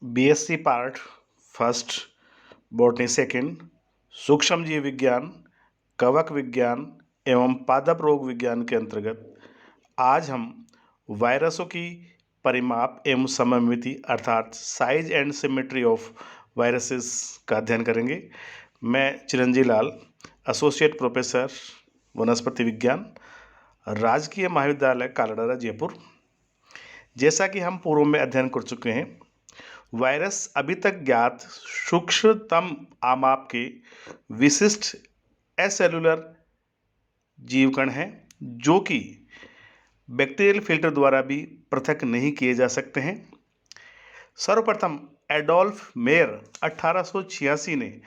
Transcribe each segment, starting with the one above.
BSc part first, botany second, सूक्ष्म जीव विज्ञान, कवक विज्ञान एवं पादप रोग विज्ञान के अंतर्गत आज हम वायरसों की परिमाप एवं सममिति अर्थात size and symmetry of viruses का अध्ययन करेंगे। मैं चिरंजीव लाल, एसोसिएट प्रोफेसर वनस्पति विज्ञान, राजकीय महाविद्यालय कालाडारा, जयपुर। जैसा कि हम पूर्व में अध्ययन कर चुके हैं, वायरस अभी तक ज्ञात सूक्ष्मतम आमाप के विशिष्ट एसेलुलर जीवकण हैं जो कि बैक्टीरियल फिल्टर द्वारा भी पृथक नहीं किए जा सकते हैं। सर्वप्रथम एडोल्फ मेयर 1886 ने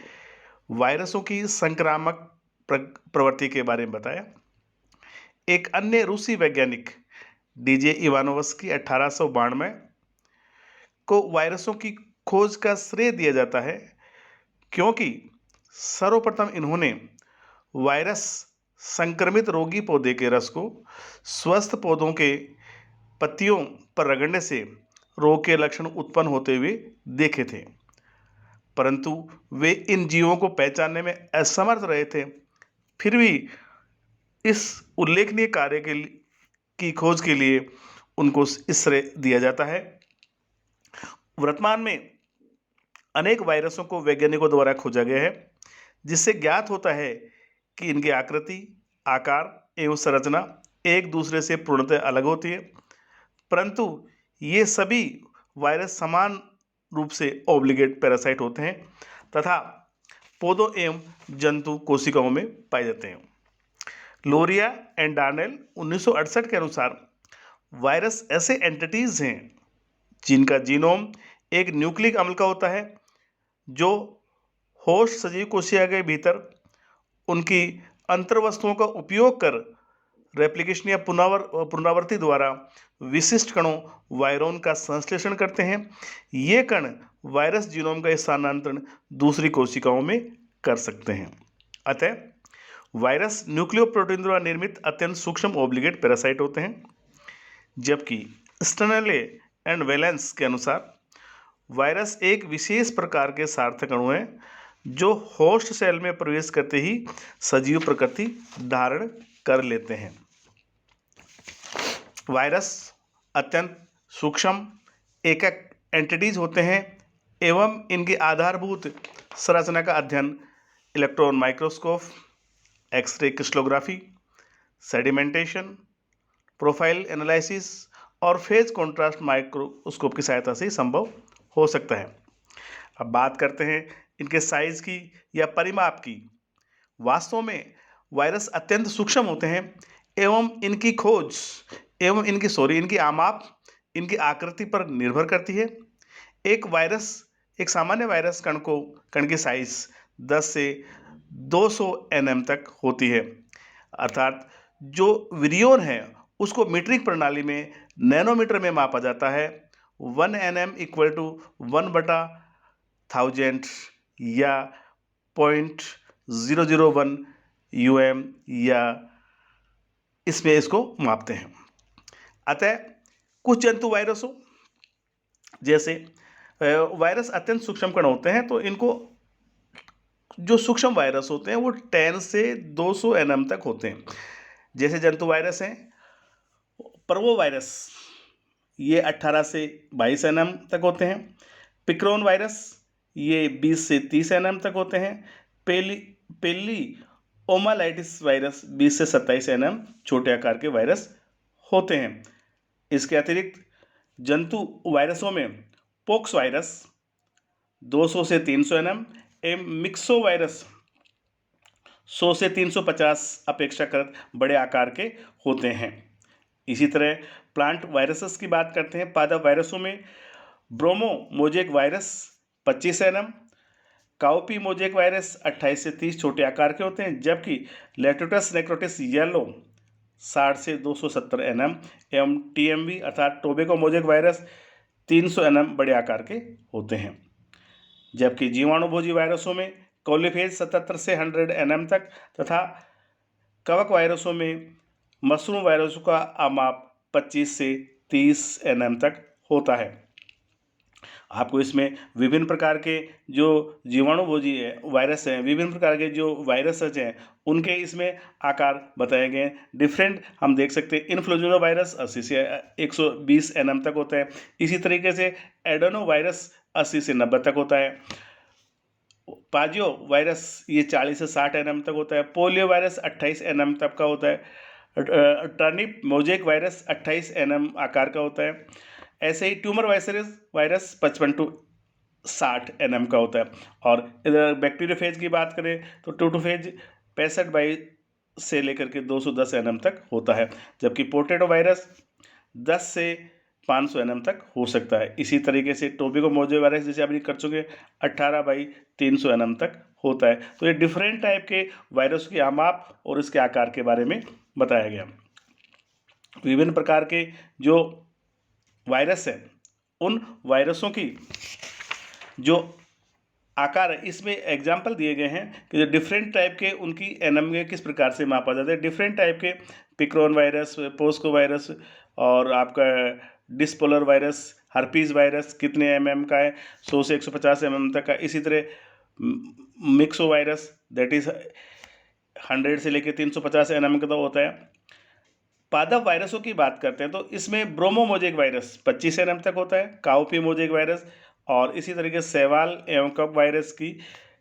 वायरसों की संक्रामक प्रवृत्ति के बारे में बताया। एक अन्य रूसी वैज्ञानिक डीजे इवानोवस्की 1892 को वायरसों की खोज का श्रेय दिया जाता है, क्योंकि सर्वप्रथम इन्होंने वायरस संक्रमित रोगी पौधे के रस को स्वस्थ पौधों के पत्तियों पर रगड़ने से रोग के लक्षण उत्पन्न होते हुए देखे थे, परंतु वे इन जीवों को पहचानने में असमर्थ रहे थे। फिर भी इस उल्लेखनीय कार्य की खोज के लिए उनको इस श्रेय दिया जाता है। वर्तमान में अनेक वायरसों को वैज्ञानिकों द्वारा खोजा गया है, जिससे ज्ञात होता है कि इनकी आकृति, आकार एवं संरचना एक दूसरे से पूर्णतः अलग होती है, परंतु ये सभी वायरस समान रूप से ऑब्लिगेट पैरासाइट होते हैं तथा पौधों एवं जंतु कोशिकाओं में पाए जाते हैं। लोरिया एंड डार्नेल 1968 के अनुसार वायरस ऐसे एंटिटीज हैं जिनका जीनोम एक न्यूक्लिक अम्ल का होता है, जो होस्ट सजीव कोशिका के भीतर उनकी अंतर्वस्तुओं का उपयोग कर रेप्लिकेशन या पुनरावृत्ति द्वारा विशिष्ट कणों वायरोन का संश्लेषण करते हैं। ये कण वायरस जीनोम का स्थानांतरण दूसरी कोशिकाओं में कर सकते हैं। अतः वायरस न्यूक्लियोप्रोटीन द्वारा निर्मित अत्यंत सूक्ष्म ऑब्लिगेट पैरासाइट होते हैं, जबकि स्टर्नले एंड वैलेंस के अनुसार वायरस एक विशेष प्रकार के सार्थक अणु हैं जो होस्ट सेल में प्रवेश करते ही सजीव प्रकृति धारण कर लेते हैं। वायरस अत्यंत सूक्ष्म एकक एंटिटीज होते हैं एवं इनकी आधारभूत संरचना का अध्ययन electron microscope, X ray crystallography, sedimentation, profile analysis और फेज कॉन्ट्रास्ट माइक्रोस्कोप की सहायता से संभव हो सकता है। अब बात करते हैं इनके साइज की या परिमाप की। वास्तव में वायरस अत्यंत सूक्ष्म होते हैं एवं इनकी खोज एवं इनकी आमाप इनकी आकृति पर निर्भर करती है। एक सामान्य वायरस कण की साइज 10 से 200 nm तक होती है, अर्थात जो विरियन है उसको मीट्रिक प्रणाली में नैनोमीटर में मापा जाता है। 1 nm इक्वल टू 1/1000 या 0.001 UM या इसमें इसको मापते हैं। अतः कुछ जंतु वायरसों जैसे वायरस अत्यंत सूक्ष्म कण होते हैं, तो इनको जो सूक्ष्म वायरस होते हैं वो 10 से 200 nm तक होते हैं। जैसे जंतु वायरस हैं पर्वो वायरस, ये 18 से 22 nm तक होते हैं। पिक्रॉन वायरस ये 20 से 30 nm तक होते हैं। पेली ओमालाइटिस वायरस 20 से 27 nm छोटे आकार के वायरस होते हैं। इसके अतिरिक्त जंतु वायरसों में पोक्स वायरस 200 से 300 nm एवं मिक्सो वायरस 100 से 350 अपेक्षाकृत बड़े आकार के होते हैं। इसी तरह प्लांट वायरसेस की बात करते हैं। पादप वायरसों में bromo mosaic virus 25 nm, cowpea mosaic virus 28 से 30 छोटे आकार के होते हैं, जबकि लेटोटस नेक्रोटिस येलो 60 से 270 nm एवं टीएमवी अर्थात टोबैको मोजेक वायरस 300 nm बड़े आकार के होते हैं। जबकि जीवाणुभोजी वायरसों में कोलिफेज 77 से 100 nm तक तथा कवक वायरसों में मशरूम वायरसों का आमाप 25 से 30 nm तक होता है। आपको इसमें विभिन्न प्रकार के जो जीवाणुभोजी है वायरस हैं, विभिन्न प्रकार के जो वायरसेज हैं, उनके इसमें आकार बताए गए हैं। डिफरेंट हम देख सकते हैं, इन्फ्लुएंजा वायरस 80 से 120 nm तक होता है। इसी तरीके से एडेनो वायरस 80 से 90 तक होता है। पाजियो वायरस ये 40 से 60 nm तक होता है। पोलियो वायरस 28 nm तक का होता है। टर्निप मोजेक वायरस 28 nm आकार का होता है। ऐसे ही ट्यूमर वायरस 55 टू 60 nm का होता है। और इधर बैक्टीरियोफेज की बात करें तो टोटोफेज 65 बाई से लेकर के 210 nm तक होता है, जबकि पोटैटो वायरस 10 से 500 nm तक हो सकता है। इसी तरीके से टोबैको मोजे वायरस जैसे अभी कर चुके 18 बाई 300 nm तक होता है। तो ये डिफरेंट टाइप के वायरस के माप और इसके आकार के बारे में बताया गया। विभिन्न प्रकार के जो वायरस हैं, उन वायरसों की जो आकार है, इसमें एग्जाम्पल दिए गए हैं कि जो डिफरेंट टाइप के उनकी एनएम किस प्रकार से मापा जाता है। डिफरेंट टाइप के पिक्रोन वायरस, पोस्को वायरस और आपका डिस्पोलर वायरस, हर्पीज वायरस कितने mm का है, 100 से 150 mm तक का। इसी तरह मिक्सो वायरस दैट इज 100 से लेकर 350 nm का तो होता है। पादप वायरसों की बात करते हैं तो इसमें ब्रोमोमोजेक वायरस 25 nm तक होता है, काउपीमोजेक वायरस और इसी तरीके सेवाल एवं कप वायरस की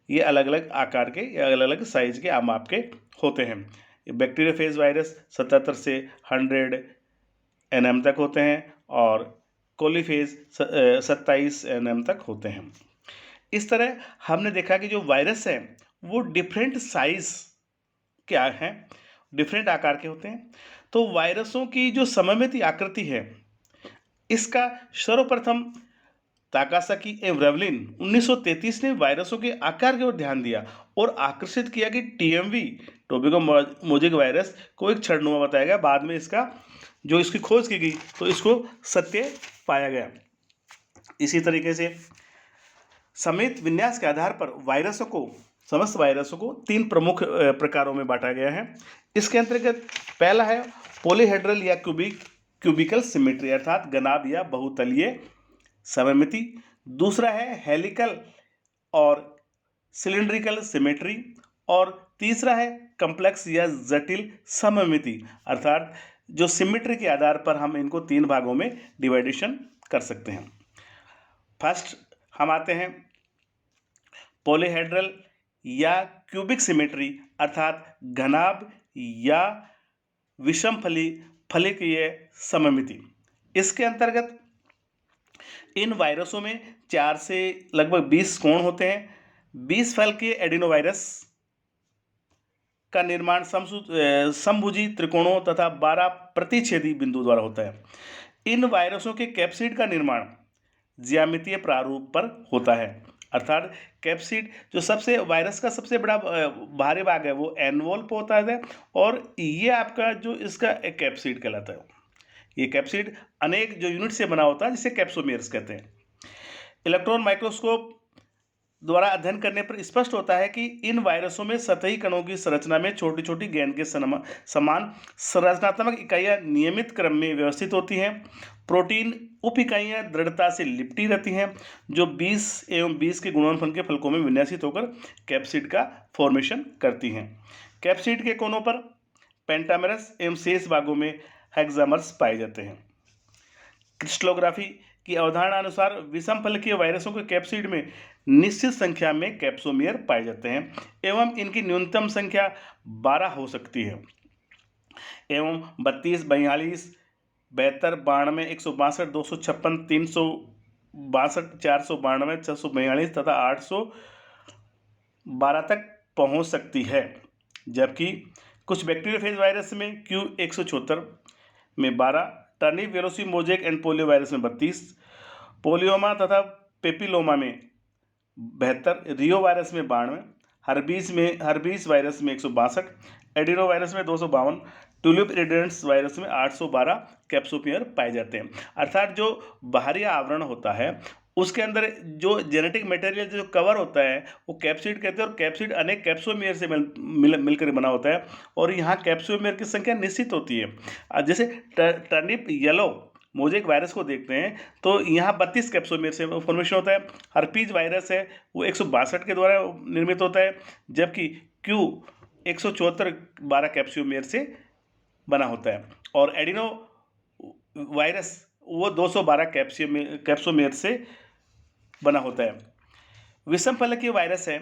ये अलग अलग आकार के या अलग अलग साइज के माप के होते हैं। बैक्टीरियोफेज वायरस 77 से 100 nm तक होते हैं और कोलीफेज 27 nm तक होते हैं। इस तरह हमने देखा कि जो वायरस हैं वो डिफरेंट साइज क्या है, डिफरेंट आकार के होते हैं। तो वायरसों की जो सममित आकृति है, इसका सर्वप्रथम ताकासाकी एवं रेवलिन 1933 ने वायरसों के आकार की ओर ध्यान दिया और आकर्षित किया कि टीएमवी टोबैको मोजेक वायरस को एक छड़नुमा बताया गया। बाद में इसका जो इसकी खोज की गई तो इसको सत्य पाया गया। इसी तरीके से समेत विन्यास के आधार पर समस्त वायरसों को 3 प्रमुख प्रकारों में बांटा गया है। इसके अंतर्गत पहला है पॉलीहेड्रल या क्यूबिकल सिमेट्री अर्थात घनाभ या बहुतलीय सममिति। दूसरा है हेलिकल और सिलिंड्रिकल सिमेट्री और तीसरा है कॉम्प्लेक्स या जटिल सममिति अर्थात जो सिमेट्री के आधार पर हम इनको 3 भागों में डिवाइडेशन कर सकते हैं। फर्स्ट हम आते हैं पॉलीहेड्रल या क्यूबिक सिमेट्री अर्थात घनाभ या विषम फलिकीय सममिति। इसके अंतर्गत इन वायरसों में 4 से लगभग 20 कोण होते हैं। 20 फलकीय एडिनोवायरस का निर्माण समभुजी त्रिकोणों तथा 12 प्रतिच्छेदी बिंदु द्वारा होता है। इन वायरसों के कैप्सिड का निर्माण ज्यामितीय प्रारूप पर होता है अर्थात कैप्सिड जो वायरस का सबसे बड़ा भारी भाग है वो एनवोल्प होता है और ये आपका जो इसका एक कैप्सिड कहलाता है। ये कैप्सिड अनेक जो यूनिट से बना होता है जिसे कैप्सोमेर्स कहते हैं। इलेक्ट्रॉन माइक्रोस्कोप द्वारा अध्ययन करने पर स्पष्ट होता है कि इन वायरसों में सतही कणों की संरचना में छोटी छोटी गेंद के समान संरचनात्मक इकाइयां नियमित क्रम में व्यवस्थित होती हैं। प्रोटीन उप इकाइयां दृढ़ता से लिपटी रहती हैं जो 20 एवं 20 के गुणनफल के फलकों में विन्यासित होकर कैप्सिड का फॉर्मेशन करती हैं। कैप्सिड के कोनों पर पेंटामेरस एवं शेष भागों में हेक्सामर्स पाए जाते हैं। क्रिस्टलोग्राफी की अवधारणा अनुसार विषम फलकीय वायरसों के कैप्सिड में निश्चित संख्या में कैप्सोमियर पाए जाते हैं एवं इनकी न्यूनतम संख्या 12 हो सकती है एवं 32, 42, 72, 92, 162, 256, 362, 492, 642 तथा 812 तक पहुंच सकती है। जबकि कुछ बैक्टीरियोफेज वायरस में Q176 में 12, टर्निप वेरोसी मोजेक एंड पोलियो वायरस में 32, पोलियोमा तथा पेपिलोमा में 72, रियो वायरस में 92, हर्बीस वायरस में 162, एडिनो वायरस में 252, ट्यूलिप इरिडेंस वायरस में 812 कैप्सोमियर पाए जाते हैं। अर्थात जो बाहरी आवरण होता है उसके अंदर जो जेनेटिक मटेरियल जो कवर होता है वो कैप्सिड कहते हैं और कैप्सिड अनेक कैप्सोमियर से मिलकर बना होता है और यहाँ कैप्सोमियर की संख्या निश्चित होती है। जैसे टर्निप येलो मोजेक वायरस को देखते हैं तो यहाँ 32 कैप्सोमेयर से फॉर्मेशन होता है। हर्पीज वायरस है वो 162 के द्वारा निर्मित होता है, जबकि क्यू 174 12 कैप्सोमेयर से बना होता है। और एडिनो वायरस वो 212 कैप्सोमेयर से बना होता है। विषम फलकीय वायरस है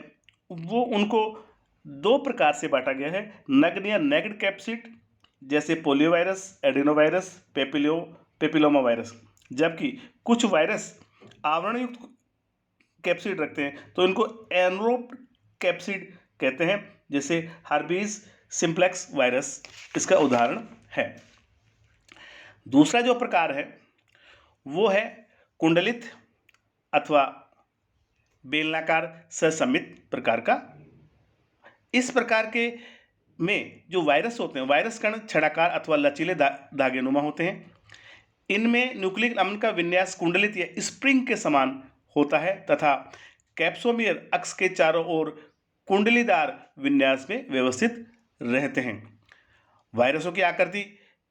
वो उनको दो प्रकार से बांटा गया है, नग्न या नेग्ड कैप्सिड जैसे polio virus, adenovirus, papilloma virus. जबकि कुछ वायरस आवरण युक्त कैप्सिड रखते हैं तो इनको एनरोप्ड कैप्सिड कहते हैं, जैसे हर्बीज सिम्प्लेक्स वायरस इसका उदाहरण है। दूसरा जो प्रकार है वो है कुंडलित अथवा बेलनाकार सहसमित प्रकार का। इस प्रकार के में जो वायरस होते हैं, वायरस कण छड़ाकार अथवा लचीले धागेनुमा होते हैं। इनमें न्यूक्लिक अम्ल का विन्यास कुंडलित या स्प्रिंग के समान होता है तथा कैप्सोमियर अक्ष के चारों ओर कुंडलीदार विन्यास में व्यवस्थित रहते हैं। वायरसों की आकृति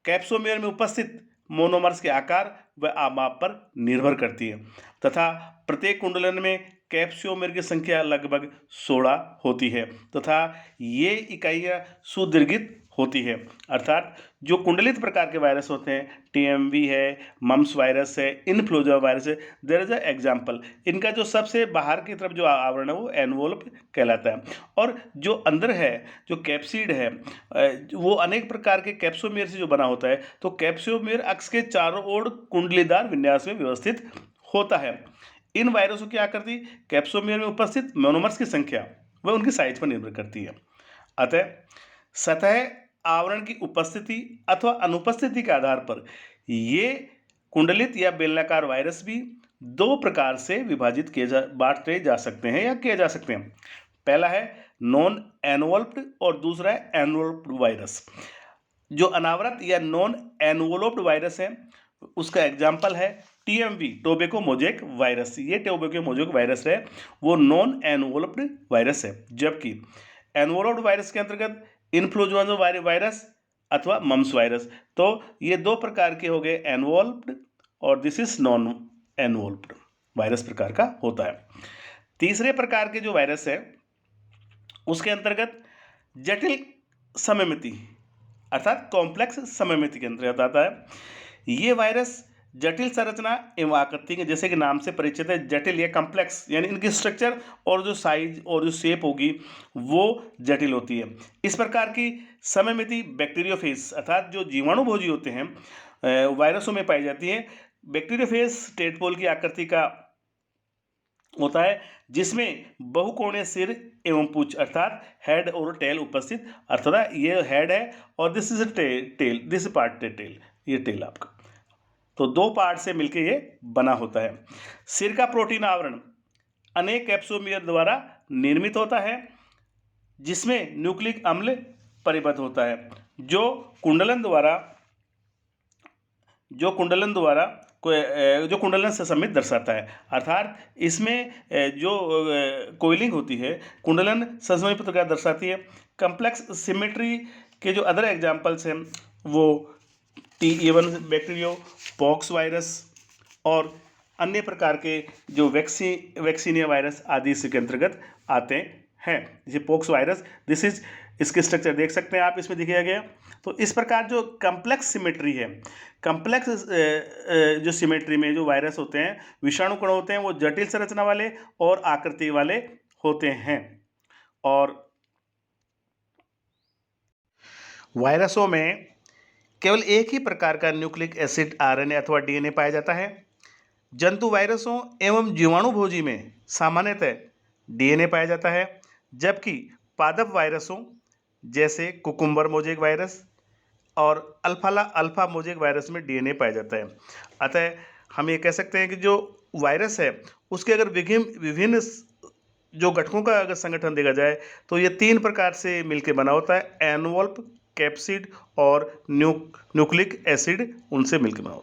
कैप्सोमियर में उपस्थित मोनोमर्स के आकार व आमाप पर निर्भर करती है तथा प्रत्येक कुंडलन में कैप्सोमेर की संख्या लगभग 16 होती है तथा ये इकाइयाँ सुदीर्घित होती है। अर्थात जो कुंडलित प्रकार के वायरस होते हैं, टीएमवी है, मम्स वायरस है, इन्फ्लुएंजा वायरस है, देयर इज अ एग्जाम्पल। इनका जो सबसे बाहर की तरफ जो आवरण है वो एनवोल्प कहलाता है, और जो अंदर है जो कैप्सिड है वो अनेक प्रकार के कैप्सोमेर से जो बना होता है। तो कैप्सोमेर अक्ष के चारों ओर कुंडलीदार विन्यास में व्यवस्थित होता है। इन वायरसों की आकृति कैप्सोमेर में उपस्थित मोनोमर्स की संख्या व उनकी साइज पर निर्भर करती है। अतः सतह आवरण की उपस्थिति अथवा अनुपस्थिति के आधार पर ये कुंडलित या बेलनाकार वायरस भी दो प्रकार से विभाजित बांटे जा सकते हैं या किए जा सकते हैं। पहला है नॉन एनवोल्प्ड और दूसरा है एनवोल्प्ड वायरस। जो अनावृत या नॉन एनवोल्प्ड वायरस है उसका एग्जाम्पल है टीएमवी, टोबैको मोजेक वायरस। ये टोबैको मोजेक वायरस है वो नॉन एनवोल्प्ड वायरस है, जबकि एनवोल्प्ड वायरस के अंतर्गत इन्फ्लुएंजा वायरस अथवा मम्स वायरस। तो ये दो प्रकार के हो गए, एनवोल्प्ड और दिस इज नॉन एनवोल्प्ड वायरस प्रकार का होता है। तीसरे प्रकार के जो वायरस है उसके अंतर्गत जटिल सममिति अर्थात कॉम्प्लेक्स सममिति के अंतर्गत आता है। ये वायरस जटिल संरचना एवं आकृति के जैसे कि नाम से परिचित है, जटिल या कॉम्प्लेक्स यानी इनकी स्ट्रक्चर और जो साइज और जो शेप होगी वो जटिल होती है। इस प्रकार की सममिति बैक्टीरियोफेज अर्थात जो जीवाणुभोजी होते हैं वायरसों में पाई जाती है। बैक्टीरियोफेज टेडपोल की आकृति का होता है जिसमें बहुकोणीय सिर एवं पूंछ अर्थात हेड और टेल उपस्थित, अर्थात ये हेड है और this is tail, this part tail, ये टेल आपका, तो दो पार्ट से मिलकर ये बना होता है। सिर का प्रोटीन आवरण अनेक कैप्सोमियर द्वारा निर्मित होता है जिसमें न्यूक्लिक अम्ल परिबद्ध होता है जो कुंडलन से समित दर्शाता है। अर्थात इसमें जो कोइलिंग होती है कुंडलन ससमित प्रकार दर्शाती है। कम्प्लेक्स सिमेट्री के जो अदर एग्जाम्पल्स हैं वो T11 बैक्टीरियो, पॉक्स वायरस और अन्य प्रकार के जो वैक्सीनिया वायरस आदि इसके अंतर्गत आते हैं। जैसे पॉक्स वायरस, दिस इज इसके स्ट्रक्चर देख सकते हैं आप, इसमें दिखाया गया। तो इस प्रकार जो कम्प्लेक्स सिमेट्री है, कम्प्लेक्स जो सिमेट्री में जो वायरस होते हैं, विषाणु कण होते हैं, वो जटिल संरचना वाले और आकृति वाले होते हैं। और वायरसों में केवल एक ही प्रकार का न्यूक्लिक एसिड, आरएनए अथवा डीएनए पाया जाता है। जंतु वायरसों एवं जीवाणुभोजी में सामान्यतः डीएनए पाया जाता है, जबकि पादप वायरसों जैसे कुकुम्बर मोजेक वायरस और अल्फा मोजेक वायरस में डीएनए पाया जाता है। अतः हम ये कह सकते हैं कि जो वायरस है उसके अगर विभिन्न जो घटकों का अगर संगठन देखा जाए तो ये तीन प्रकार से मिलकर बना होता है, एनवोल्प, कैप्सिड और न्यूक्लिक एसिड उनसे मिलकर बना होता है।